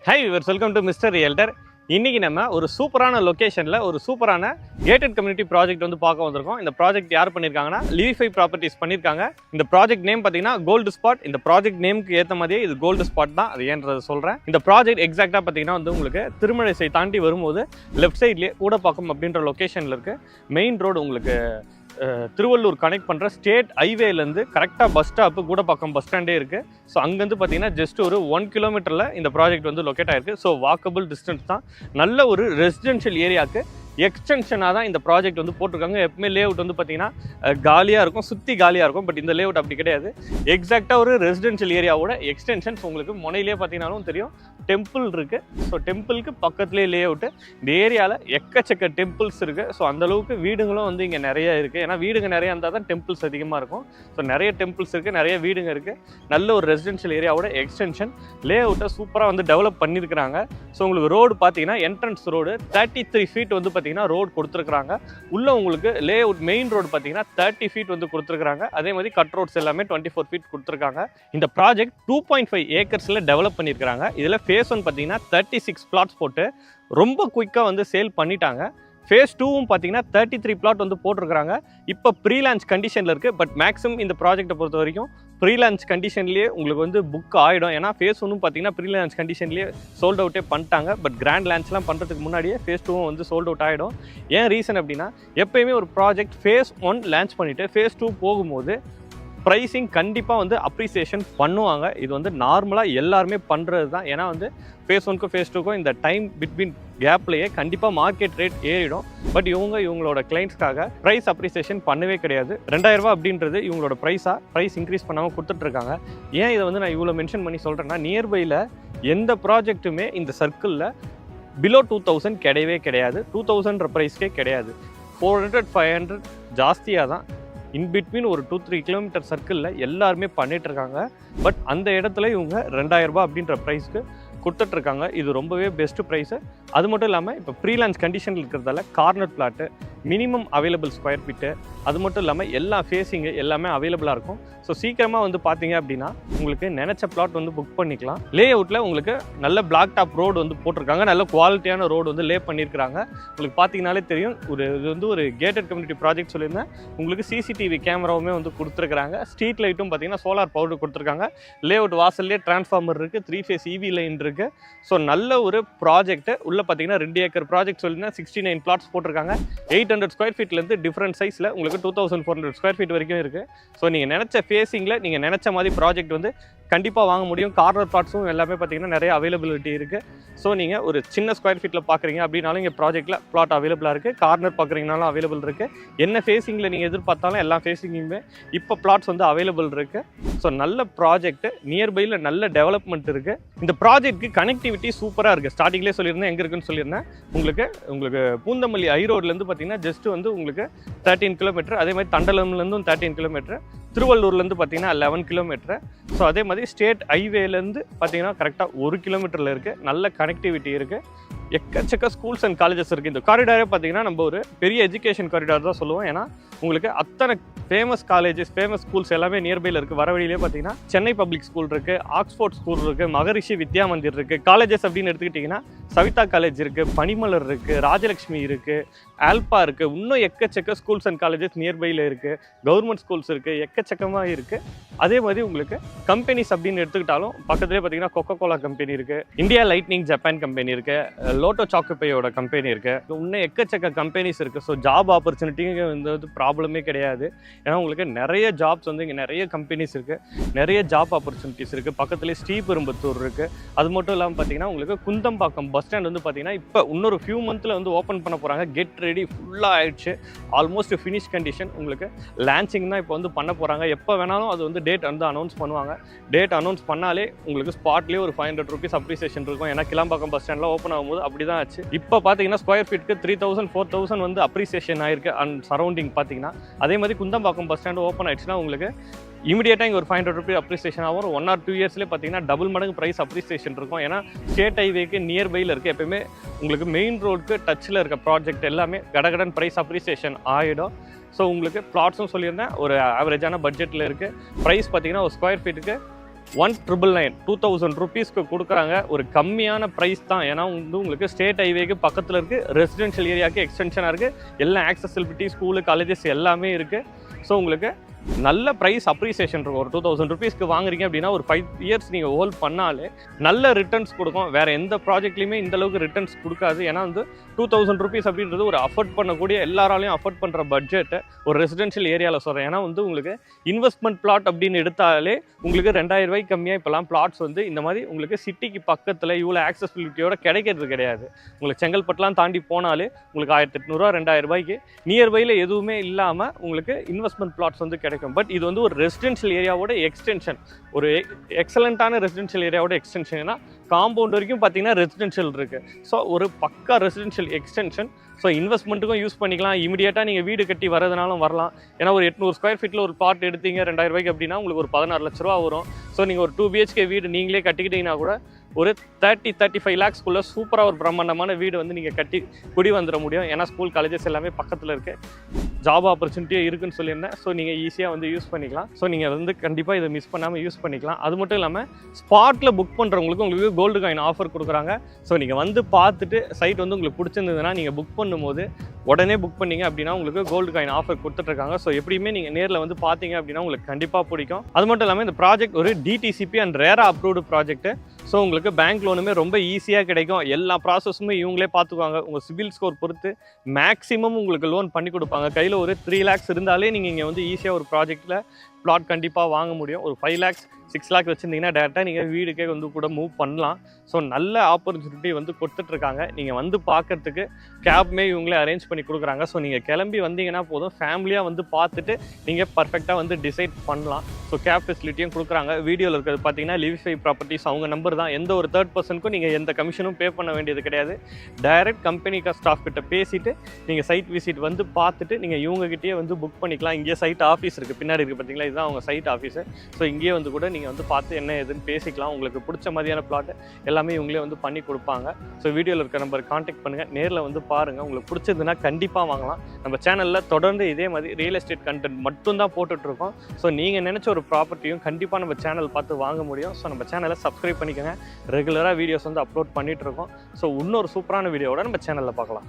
High viewers, welcome to mister realtor. இன்றைக்கி நம்ம ஒரு சூப்பரான லொக்கேஷனில் ஒரு சூப்பரான கேட்டட் கம்யூனிட்டி ப்ராஜெக்ட் வந்து பார்க்க வந்திருக்கோம். இந்த ப்ராஜெக்ட் யார் பண்ணியிருக்காங்கன்னா லிவிஃபை ப்ராப்பர்ட்டிஸ் பண்ணியிருக்காங்க. இந்த ப்ராஜெக்ட் நேம் பார்த்தீங்கன்னா கோல்டு ஸ்பாட். இந்த ப்ராஜெக்ட் நேமுக்கு ஏற்ற மாதிரியே இது கோல்டு ஸ்பாட் தான். அது ஏன்றதை சொல்கிறேன். இந்த ப்ராஜெக்ட் எக்ஸாக்டாக பார்த்தீங்கன்னா வந்து உங்களுக்கு திருமழிசை தாண்டி வரும்போது லெஃப்ட் சைட்லேயே கூடப்பாக்கம் அப்படின்ற லொக்கேஷனில் இருக்குது. மெயின் ரோடு உங்களுக்கு திருவள்ளூர் கனெக்ட் பண்ணுற ஸ்டேட் ஹைவேலேருந்து கரெக்டாக பஸ் ஸ்டாப்பு கூடப்பாக்கம் பஸ் ஸ்டாண்டே இருக்குது. ஸோ அங்கேருந்து பார்த்தீங்கன்னா ஜஸ்ட் ஒரு 1 கிலோமீட்டரில் இந்த ப்ராஜெக்ட் வந்து லொக்கேட் ஆகிருக்கு. ஸோ வாக்கபிள் டிஸ்டன்ஸ் தான். நல்ல ஒரு ரெசிடென்ஷியல் ஏரியாவுக்கு எக்ஸ்டென்ஷனாக தான் இந்த ப்ராஜெக்ட் வந்து போட்டிருக்காங்க. எப்பவுமே லே அவுட் வந்து பார்த்தீங்கன்னா காலியாக இருக்கும், சுற்றி காலியாக இருக்கும். பட் இந்த லே அவுட் அப்படி கிடையாது. எக்ஸாக்டாக ஒரு ரெசிடென்ஷியல் ஏரியாவோட எக்ஸ்டென்ஷன்ஸ் உங்களுக்கு முனையிலே பார்த்தீங்கன்னாலும் தெரியும். டெம்பிள் இருக்குது. ஸோ டெம்பிளுக்கு பக்கத்துலேயே லே அவுட்டு. இந்த ஏரியாவில் எக்கச்சக்க டெம்பிள்ஸ் இருக்குது. ஸோ அந்தளவுக்கு வீடுங்களும் வந்து இங்கே நிறைய இருக்குது. ஏன்னா வீடுங்க நிறையா இருந்தால் தான் டெம்பிள்ஸ் அதிகமாக இருக்கும். ஸோ நிறைய டெம்பிள்ஸ் இருக்குது, நிறைய வீடுங்க இருக்குது. நல்ல ஒரு ரெசிடென்ஷியல் ஏரியாவோட எக்ஸ்டென்ஷன் லே அவுட்டை சூப்பராக வந்து டெவலப் பண்ணியிருக்கிறாங்க. ஸோ உங்களுக்கு ரோடு பார்த்தீங்கன்னா என்ட்ரன்ஸ் ரோடு 33 ஃபீட் வந்து ரோடு கொடுத்துருக்காங்க. உள்ள உங்களுக்கு லே அவுட் மெயின் ரோடு பார்த்தீங்கன்னா 30 ஃபீட் வந்து கொடுத்துருக்காங்க. அதே மாதிரி கட் ரோட்ஸ் எல்லாமே 24 ஃபீட் கொடுத்துருக்காங்க. இந்த ப்ராஜெக்ட் 2.5 ஏக்கர்ஸில் டெவலப் பண்ணியிருக்காங்க. இதில் ஃபேஸ் 1 பார்த்தீங்கன்னா 36 பிளாட்ஸ் போட்டு ரொம்ப குயிக்காக வந்து சேல் பண்ணிட்டாங்க. ஃபேஸ் 2வும் பார்த்தீங்கன்னா 33 பிளாட் வந்து போட்டிருக்கிறாங்க. இப்போ ப்ரீ லான்ச் கண்டிஷனில் இருக்குது. பட் மேக்ஸிமம் இந்த ப்ராஜெக்டை பொறுத்த வரைக்கும் ப்ரீ லான்ச் கண்டிஷன்லேயே உங்களுக்கு வந்து புக் ஆகிடும். ஏன்னா ஃபேஸ் 1 பார்த்தீங்கன்னா ப்ரீ லான்ச் கண்டிஷன்லேயே சோல்ட் அவுட்டே பண்ணிட்டாங்க. பட் கிராண்ட் லான்ச்லாம் பண்ணுறதுக்கு முன்னாடியே ஃபேஸ் 2வும் வந்து சோல்ட் அவுட் ஆகிடும். ஏன் ரீசன் அப்படின்னா எப்போயுமே ஒரு ப்ராஜெக்ட் ஃபேஸ் 1 லான்ச் பண்ணிவிட்டு ஃபேஸ் 2 போகும்போது ப்ரைஸிங் கண்டிப்பாக வந்து அப்ரிசியேஷன் பண்ணுவாங்க. இது வந்து நார்மலாக எல்லாருமே பண்ணுறது தான். ஏன்னா வந்து ஃபேஸ் 1க்கும் ஃபேஸ் 2க்கும் இந்த டைம் பிட்வீன் கேப்லேயே கண்டிப்பாக மார்க்கெட் ரேட் ஏறிடும். பட் இவங்களோட கிளைண்ட்ஸ்க்காக ப்ரைஸ் அப்ரிசியேஷன் பண்ணவே கிடையாது. 2000 ரூபா அப்படின்றது இவங்களோட ப்ரைஸ் இன்க்ரீஸ் பண்ணாமல் கொடுத்துட்ருக்காங்க. ஏன் இதை வந்து நான் இவ்வளோ மென்ஷன் பண்ணி சொல்கிறேன்னா, நியர்பையில் எந்த ப்ராஜெக்ட்டுமே இந்த சர்க்கிளில் பிலோ 2000 கிடையவே கிடையாது. 2000 ப்ரைஸ்க்கே கிடையாது. 400 500 ஜாஸ்தியாக தான். இன்பிட்வீன் ஒரு 2-3 கிலோமீட்டர் சர்க்கிளில் எல்லாருமே பண்ணிகிட்ருக்காங்க. பட் அந்த இடத்துல இவங்க 2000 ரூபா அப்படின்ற ப்ரைஸ்க்கு கொடுத்துட்ருக்காங்க. இது ரொம்பவே பெஸ்ட்டு ப்ரைஸு. அது மட்டும் இல்லாமல் இப்போ ப்ரீலான்ஸ் கண்டிஷனில் இருக்கிறதால corner flat, minimum available square feet, அது மட்டும் இல்லாமல் எல்லா ஃபேஸிங்கு எல்லாமே அவைலபிளாக இருக்கும். ஸோ சீக்கிரமாக வந்து பார்த்தீங்க அப்படின்னா உங்களுக்கு நினச்ச பிளாட் வந்து புக் பண்ணிக்கலாம். லே அவுட்டில் உங்களுக்கு நல்ல பிளாக் டாப் ரோடு வந்து போட்டிருக்காங்க. நல்ல குவாலிட்டியான ரோடு வந்து லே பண்ணியிருக்கிறாங்க. உங்களுக்கு பார்த்தீங்கனாலே தெரியும். இது வந்து ஒரு கேட்டட் கம்யூனிட்டி ப்ராஜெக்ட் சொல்லியிருந்தேன். உங்களுக்கு சிசிடிவி கேமராவுமே வந்து கொடுத்துருக்குறாங்க. ஸ்ட்ரீட் லைட்டும் பார்த்தீங்கன்னா சோலார் பவர் கொடுத்துருக்காங்க. லே அவுட் வாசல்லே டிரான்ஸ்ஃபார்மர் இருக்குது, 3 ஃபேஸ் EV லைன் இருக்குது. ஸோ நல்ல ஒரு ப்ராஜெக்ட். உள்ள பார்த்தீங்கன்னா 2 ஏக்கர் ப்ராஜெக்ட் சொல்லியிருந்தேன். 69 பிளாட்ஸ் போட்டிருக்காங்க. 800 ஸ்கொயர் ஃபீட்லேருந்து டிஃப்ரெண்ட் சைஸில் உங்களுக்கு 2400 ஸ்கொயர் ஃபீட் வரைக்கும் இருக்குது. ஸோ நீங்கள் நினச்ச ஃபேஸிங்கில் நீங்கள் நினச்ச மாதிரி ப்ராஜெக்ட் வந்து கண்டிப்பாக வாங்க முடியும். கார்னர் பிளாட்ஸும் எல்லாமே பார்த்தீங்கன்னா நிறைய அவைலபிலிட்டி இருக்குது. ஸோ நீங்கள் ஒரு சின்ன ஸ்கொயர் ஃபீட்டில் பார்க்குறீங்க அப்படின்னாலும் இங்கே ப்ராஜெக்ட்டில் பிளாட் அவைலபிளாக இருக்குது. கார்னர் பார்க்குறீங்கனாலும் அவைலபிள் இருக்குது. என்ன ஃபேஸிங்கில் நீங்கள் எதிர்பார்த்தாலும் எல்லா ஃபேஸிங்குமே இப்போ பிளாட்ஸ் வந்து அவைலபிள் இருக்குது. ஸோ நல்ல ப்ராஜெக்ட், நியர்பையில் நல்ல டெவலப்மெண்ட் இருக்குது. இந்த ப்ராஜெக்ட்டுக்கு கனெக்டிவிட்டி சூப்பராக இருக்குது. ஸ்டார்டிங்லேயே சொல்லியிருந்தேன் எங்கே இருக்குன்னு சொல்லியிருந்தேன். உங்களுக்கு பூந்தமல்லி ஐரோட்லேருந்து பார்த்தீங்கன்னா ஜஸ்ட் வந்து உங்களுக்கு 13 கிலோமீட்டர். அதே மாதிரி தண்டலம்லேருந்தும் 13 கிலோமீட்டர். திருவள்ளூர்லேருந்து பார்த்தீங்கன்னா 11 கிலோமீட்டர். ஸோ அதே மாதிரி ஸ்டேட் ஹைவேலேருந்து பார்த்தீங்கன்னா கரெக்டாக 1 கிலோமீட்டரில் இருக்குது. நல்ல கனெக்டிவிட்டி இருக்குது. எக்கச்சக்க ஸ்கூல்ஸ் அண்ட் காலேஜஸ் இருக்குது. இந்த காரிடாரே பார்த்தீங்கன்னா நம்ம ஒரு பெரிய எஜுகேஷன் காரிடார் தான் சொல்லுவோம். ஏன்னா உங்களுக்கு அத்தனை ஃபேமஸ் காலேஜஸ், ஃபேமஸ் ஸ்கூல்ஸ் எல்லாமே நியர்பையில் இருக்குது. வர வழியிலே பார்த்தீங்கன்னா சென்னை பப்ளிக் ஸ்கூல் இருக்குது, ஆக்ஸ்ஃபோர்ட் ஸ்கூல் இருக்குது, மகரிஷி வித்யா மந்திர் இருக்குது. காலேஜஸ் அப்படின்னு எடுத்துக்கிட்டிங்கன்னா சவிதா காலேஜ் இருக்குது, பனிமலர் இருக்குது, ராஜலக்ஷ்மி இருக்குது, ஆல்பா இருக்குது. இன்னும் எக்கச்சக்க ஸ்கூல்ஸ் அண்ட் காலேஜஸ் நியர்பையில் இருக்குது. கவர்மெண்ட் ஸ்கூல்ஸ் இருக்குது, எக்கச்சக்கமாக இருக்குது. அதே மாதிரி உங்களுக்கு கம்பெனிஸ் அப்படின்னு எடுத்துக்கிட்டாலும் பக்கத்துலேயே பார்த்தீங்கன்னா கொக்கோகோலா கம்பெனி இருக்குது, இந்தியா லைட்னிங் ஜப்பான் கம்பெனி இருக்குது, லோட்டோ சாக்குப்பையோட கம்பெனி இருக்குது. இன்னும் எக்கச்சக்க கம்பெனிஸ் இருக்குது. ஸோ ஜாப் ஆப்பர்ச்சுனிட்டிங்க வந்து ப்ராப்ளமே கிடையாது. ஏன்னா உங்களுக்கு நிறைய ஜாப்ஸ் வந்து இங்கே நிறைய கம்பெனிஸ் இருக்குது, நிறைய ஜாப் ஆப்பர்ச்சுனிட்டிஸ் இருக்குது. பக்கத்துலேயே ஸ்ரீபெரும்புத்தூர் இருக்குது. அது மட்டும் இல்லாமல் பார்த்தீங்கன்னா உங்களுக்கு குந்தம்பாக்கம் பஸ் ஸ்டாண்ட் வந்து பார்த்தீங்கன்னா இப்போ இன்னொரு ஃபியூ மந்த்தில் வந்து ஓப்பன் பண்ண போகிறாங்க. கெட் ரெடி ஃபுல்லாக ஆயிடுச்சு. Almost finish condition. உங்களுக்கு லான்ச்சிங் தான் இப்போ வந்து பண்ண போகிறாங்க. எப்போ வேணாலும் அது வந்து டேட் வந்து அனௌன்ஸ் பண்ணுவாங்க. டேட் அனௌன்ஸ் பண்ணாலே உங்களுக்கு ஸ்பாட்லேயே ஒரு 500 ருபீஸ் அப்ரிசியேஷன் இருக்கும். ஏன்னா கிளாம்பாக்கம் பஸ் ஸ்டாண்டில் ஓப்பன் ஆகும்போது அப்படி தான் ஆச்சு. இப்போ பார்த்தீங்கன்னா ஸ்கொயர் ஃபீட்டுக்கு 3000 4000 வந்து அப்ரிசியேஷன் ஆயிருக்கு அண்ட் சரௌண்டிங் பார்த்தீங்கன்னா. அதே மாதிரி குந்தம்பாக்கம் பஸ் ஸ்டாண்டு ஓப்பன் ஆயிடுச்சுன்னா உங்களுக்கு இமீடியட்டாக இங்கே ஒரு 500 ருபீஸ் அப்ரிசியேஷன் ஆகும். 1 or 2 இயர்ஸ்லேயே பார்த்தீங்கன்னா டபுள் மடங்கு ப்ரைஸ் அப்ரிசியேஷன் இருக்கும். ஏன்னா ஸ்டேட் ஹைவேக்கு நியர்பையில் இருக்குது. எப்பயுமே உங்களுக்கு மெயின் ரோடுக்கு டச்சில் இருக்க ப்ராஜெக்ட் எல்லாமே கடகடன் ப்ரைஸ் அப்ரிசியேஷன் ஆகிடும். ஸோ உங்களுக்கு பிளாட்ஸும் சொல்லியிருந்தேன் ஒரு ஆவரேஜான பட்ஜெட்டில் இருக்குது. ப்ரைஸ் பார்த்தீங்கன்னா ஒரு ஸ்கொயர் ஃபீட்டுக்கு 1999 2000 ருபீஸ்க்கு கொடுக்குறாங்க. ஒரு கம்மியான ப்ரைஸ் தான். ஏன்னா வந்து உங்களுக்கு ஸ்டேட் ஹைவேக்கு பக்கத்தில் இருக்குது, ரெசிடென்ஷியல் ஏரியாவுக்கு எக்ஸ்டென்ஷனாக இருக்குது, எல்லா ஆக்சசிபிலிட்டி ஸ்கூலு காலேஜஸ் எல்லாமே இருக்குது. ஸோ உங்களுக்கு நல்ல ப்ரைஸ் அப்ரிசியேஷன் இருக்கும். ஒரு 2000 ருபீஸ்க்கு வாங்குறீங்க அப்படின்னா ஒரு 5 இயர்ஸ் நீங்கள் ஹோல்ட் பண்ணாலே நல்ல ரிட்டர்ன்ஸ் கொடுக்கும். வேறு எந்த ப்ராஜெக்ட்லையுமே இந்த அளவுக்கு ரிட்டர்ன்ஸ் கொடுக்காது. ஏன்னா வந்து 2000 ருபீஸ் அப்படின்றது ஒரு அஃபோர்ட் பண்ணக்கூடிய எல்லாராலையும் அஃபோர்ட் பண்ணுற பட்ஜெட்டு ஒரு ரெசிடென்ஷியல் ஏரியாவில் சொல்கிறேன். ஏன்னா வந்து உங்களுக்கு இன்வெஸ்ட்மெண்ட் பிளாட் அப்படின்னு எடுத்தாலே உங்களுக்கு 2000 ரூபாய்க்கு கம்மியாக இப்போலாம் பிளாட்ஸ் வந்து இந்த மாதிரி உங்களுக்கு சிட்டிக்கு பக்கத்தில் இவ்வளோ ஆக்சசிபிலிட்டியோட கிடைக்கிறது கிடையாது. உங்களுக்கு செங்கல்பட்டுலாம் தாண்டி போனாலே உங்களுக்கு 1800 2000 ரூபாய்க்கு நியர்பையில் எதுவுமே இல்லாமல் உங்களுக்கு இன்வெஸ்ட்மெண்ட் பிளாட்ஸ் வந்து கிடைக்கும். பட் இது வந்து ஒரு ரெசிடென்ஷியல் ஏரியாவோட எக்ஸ்டென்ஷன், ஒரு எக்ஸலண்ட்டான ரெசிடென்ஷியல் ஏரியாவோட எக்ஸ்டென்ஷன். ஏன்னா காம்பவுண்ட் வரைக்கும் பார்த்தீங்கன்னா ரெசிடென்ஷியல் இருக்குது. ஸோ ஒரு பக்கா ரெசிடென்ஷியல் எக்ஸ்டென்ஷன். ஸோ இன்வெஸ்ட்மெண்ட்டுக்கும் யூஸ் பண்ணிக்கலாம், இமீடியட்டாக நீங்கள் வீடு கட்டி வரதுனாலும் வரலாம். ஏன்னா ஒரு 800 ஸ்கொயர் ஃபீட்டில் ஒரு பிளாட் எடுத்தீங்க 2000 ரூபாய்க்கு அப்படின்னா உங்களுக்கு ஒரு 16 லட்ச ரூபா வரும். ஸோ நீங்கள் ஒரு 2 BHK வீடு நீங்களே கட்டிக்கிட்டீங்கன்னா கூட ஒரு 30-35 லேக்ஸ்க்குள்ளே சூப்பராக ஒரு பிரம்மாண்டமான வீடு வந்து நீங்கள் கட்டி குடி வந்துட முடியும். ஏன்னா ஸ்கூல் காலேஜஸ் எல்லாமே பக்கத்தில் இருக்குது, ஜாப் ஆப்பர்ச்சுனிட்டியும் இருக்குன்னு சொல்லியிருந்தேன். ஸோ நீங்கள் ஈஸியாக வந்து யூஸ் பண்ணிக்கலாம். ஸோ நீங்கள் வந்து கண்டிப்பாக இதை மிஸ் பண்ணாமல் யூஸ் பண்ணிக்கலாம். அது மட்டும் இல்லாமல் ஸ்பாட்டில் புக் பண்ணுறவங்களுக்கு உங்களுக்கு கோல்டு காயின் ஆஃபர் கொடுக்குறாங்க. ஸோ நீங்கள் வந்து பார்த்துட்டு சைட் வந்து உங்களுக்கு பிடிச்சிருந்ததுன்னா நீங்கள் புக் பண்ணும்போது உடனே புக் பண்ணிங்க அப்படின்னா உங்களுக்கு கோல்டு காயின் ஆஃபர் கொடுத்துட்ருக்காங்க. ஸோ எப்படியுமே நீங்கள் நேரில் வந்து பார்த்தீங்க அப்படின்னா உங்களுக்கு கண்டிப்பாக பிடிக்கும். அது மட்டும் இல்லாமல் இந்த ப்ராஜெக்ட் ஒரு DTCP அண்ட் ரேரா அப்ரூவ்டு ப்ராஜெக்ட். ஸோ உங்களுக்கு பேங்க் லோனுமே ரொம்ப ஈஸியாக கிடைக்கும். எல்லா ப்ராசஸுமே இவங்களே பார்த்துக்குவாங்க. உங்கள் சிபில் ஸ்கோர் பொறுத்து மேக்ஸிமம் உங்களுக்கு லோன் பண்ணி கொடுப்பாங்க. கையில் ஒரு 3 lakhs இருந்தாலே நீங்கள் இங்கே வந்து ஈஸியாக ஒரு ப்ராஜெக்ட்டில் பிளாட் கண்டிப்பாக வாங்க முடியும். ஒரு 5 lakhs 6 lakh வச்சுருந்தீங்கன்னா டேரெக்டாக நீங்கள் வீடுக்கே வந்து கூட மூவ் பண்ணலாம். ஸோ நல்ல ஆப்பர்ச்சுனிட்டி வந்து கொடுத்துட்ருக்காங்க. நீங்கள் வந்து பார்க்கறதுக்கு கேப்மே இவங்களே அரேஞ்ச் பண்ணி கொடுக்குறாங்க. ஸோ நீங்கள் கிளம்பி வந்தீங்கன்னா போதும், ஃபேமிலியாக வந்து பார்த்துட்டு நீங்கள் பர்ஃபெக்டாக வந்து டிசைட் பண்ணலாம். ஸோ கேப் ஃபெசிலிட்டியும் கொடுக்குறாங்க. வீடியோவில் இருக்கிறது பார்த்தீங்கன்னா லிவிஃபை ப்ராப்பர்ட்டிஸ் அவங்க நம்பர் தான். எந்த ஒரு தேர்ட் பர்சனுக்கும் நீங்கள் எந்த கமிஷனும் பே பண்ண வேண்டியது கிடையாது. டைரக்ட் கம்பெனிக்கு ஸ்டாஃப் கிட்ட பேசிவிட்டு நீங்கள் சைட் விசிட் வந்து பார்த்துட்டு நீங்கள் இவங்ககிட்டயே வந்து புக் பண்ணிக்கலாம். இங்கேயே சைட் ஆஃபீஸ் இருக்குது, பின்னாடி இருக்குது பார்த்தீங்களா, இதுதான் அவங்க சைட் ஆஃபீஸு. ஸோ இங்கேயே வந்து கூட நீங்கள் வந்து பார்த்து என்ன எதுன்னு பேசிக்கலாம். உங்களுக்கு பிடிச்ச மாதிரியான பிளாட் எல்லாமே இவங்களே வந்து பண்ணி கொடுப்பாங்க. ஸோ வீடியோவில் இருக்கிற நம்பர் கான்டாக்ட் பண்ணுங்கள், நேரில் வந்து பாருங்கள். உங்களுக்கு பிடிச்சதுன்னா கண்டிப்பாக வாங்கலாம். நம்ம சேனலில் தொடர்ந்து இதே மாதிரி ரியல் எஸ்டேட் கண்டென்ட் மட்டும்தான் போட்டுட்ருக்கோம். ஸோ நீங்கள் நினச்ச ஒரு ப்ராப்பர்ட்டியும் கண்டிப்பாக நம்ம சேனல் பார்த்து வாங்க முடியும். ஸோ நம்ம சேனலை சப்ஸ்கிரைப் பண்ணிக்கோங்க. ரெகுலராக வீடியோஸ் வந்து அப்லோட் பண்ணிகிட்ருக்கோம். ஸோ இன்னொரு சூப்பரான வீடியோவோட நம்ம சேனலில் பார்க்கலாம்.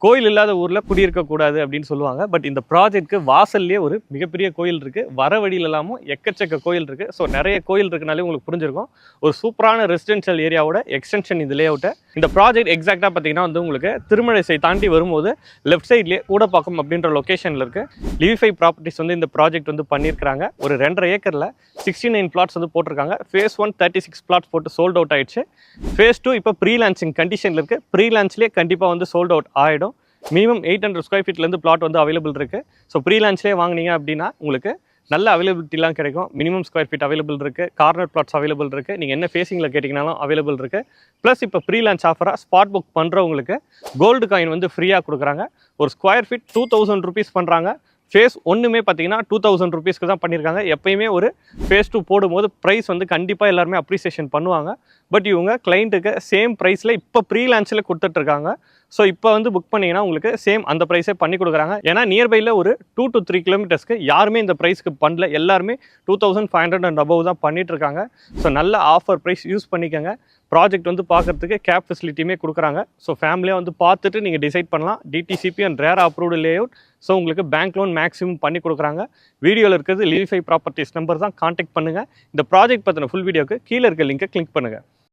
கோயில் இல்லாத ஊரில் குடியிருக்கக்கூடாது அப்படின்னு சொல்லுவாங்க. பட் இந்த ப்ராஜெக்ட்க்கு வாசல்லே ஒரு மிகப்பெரிய கோயில் இருக்குது. வர வழியில் எல்லாமும் எக்கச்சக்க கோயில் இருக்குது. ஸோ நிறைய கோயில் இருக்குனாலே உங்களுக்கு புரிஞ்சிருக்கும். ஒரு சூப்பரான ரெசிடென்ஷியல் ஏரியாவோட எக்ஸ்டென்ஷன் இந்த லேஅவுட்டை. இந்த ப்ராஜெக்ட் எக்ஸாக்டாக பார்த்தீங்கன்னா வந்து உங்களுக்கு திருமழிசை தாண்டி வரும்போது லெஃப்ட் சைட்லேயே கூடப்பாக்கம் அப்படின்ற லொக்கேஷனில் இருக்குது. லிவிஃபை ப்ராப்பர்ட்டிஸ் வந்து இந்த ப்ராஜெக்ட் வந்து பண்ணியிருக்காங்க. ஒரு 2.5 ஏக்கரில் 69 பிளாட்ஸ் வந்து போட்டிருக்காங்க. ஃபேஸ் 1 36 பிளாட்ஸ் போட்டு சோல்ட் அவுட் ஆயிடுச்சு. ஃபேஸ் 2 இப்போ ப்ரீ லான்ச்சிங் கண்டிஷனில் இருக்குது. ப்ரீ லான்ச்லேயே கண்டிப்பாக வந்து சோல்ட் அவுட் ஆகிடும். மினிமம் 800 ஸ்கொயர் ஃபீட்லேருந்து பிளாட் வந்து அவைலபிள் இருக்குது. ஸோ ப்ரீ லான்ச்லேயே வாங்கினீங்க அப்படின்னா உங்களுக்கு நல்ல அவைலபிலிட்டிலாம் கிடைக்கும். மினிமம் ஸ்கொயர் ஃபீட் அவைலபிள் இருக்குது, கார்னர் பிளாட்ஸ் அவைலபிள் இருக்குது, நீங்கள் என்ன ஃபேஸிங்கில் கேட்டிங்கனாலும் அவைலபிள் இருக்குது. ப்ளஸ் இப்போ ப்ரீ லான்ச் ஆஃபராக ஸ்பாட் புக் பண்ணுறவங்களுக்கு கோல்டு காயின் வந்து ஃப்ரீயாக கொடுக்குறாங்க. ஒரு ஸ்கொயர் ஃபீட் 2000 ருபீஸ் பண்ணுறாங்க. ஃபேஸ் ஒன்றுமே பார்த்தீங்கன்னா 2000 ருபீஸ்க்கு தான் பண்ணியிருக்காங்க. எப்பயுமே ஒரு ஃபேஸ் 2 போடும்போது ப்ரைஸ் வந்து கண்டிப்பாக எல்லாருமே அப்ரிசியேஷன் பண்ணுவாங்க. பட் இவங்க கிளைண்ட்டுக்கு சேம் ப்ரைஸில் இப்போ ப்ரீ லான்ச்சில் கொடுத்துட்ருக்காங்க. ஸோ இப்போ வந்து புக் பண்ணிங்கன்னா உங்களுக்கு சேம் அந்த ப்ரைஸே பண்ணி கொடுக்குறாங்க. ஏன்னா நியர்பையில் ஒரு 2 to 3 கிலோமீட்டர்ஸ்க்கு யாருமே இந்த ப்ரைஸ்க்கு பண்ணல. எல்லாருமே 2500 அண்ட் அபவ் தான் பண்ணிகிட்ருக்காங்க. ஸோ நல்ல ஆஃபர் ப்ரைஸ் யூஸ் பண்ணிக்கோங்க. ப்ராஜெக்ட் வந்து பார்க்குறதுக்கு கேப் ஃபெசிலிட்டியுமே கொடுக்குறாங்க. ஸோ ஃபேமிலியாக வந்து பார்த்துட்டு நீங்கள் டிசைட் பண்ணலாம். டிடிசிபி அண்ட் ரேரா அப்ரூவ்டு லேஅவுட். ஸோ உங்களுக்கு பேங்க் லோன் மேக்ஸிமம் பண்ணி கொடுக்குறாங்க. வீடியோவில் இருக்கிறது லிவிஃபை ப்ராப்பர்ட்டிஸ் நம்பர் தான், கான்டாக்ட் பண்ணுங்கள். இந்த ப்ராஜெக்ட் பற்றின ஃபுல் வீடியோக்கு கீழே இருக்க லிங்கை கிளிக் பண்ணுங்கள்.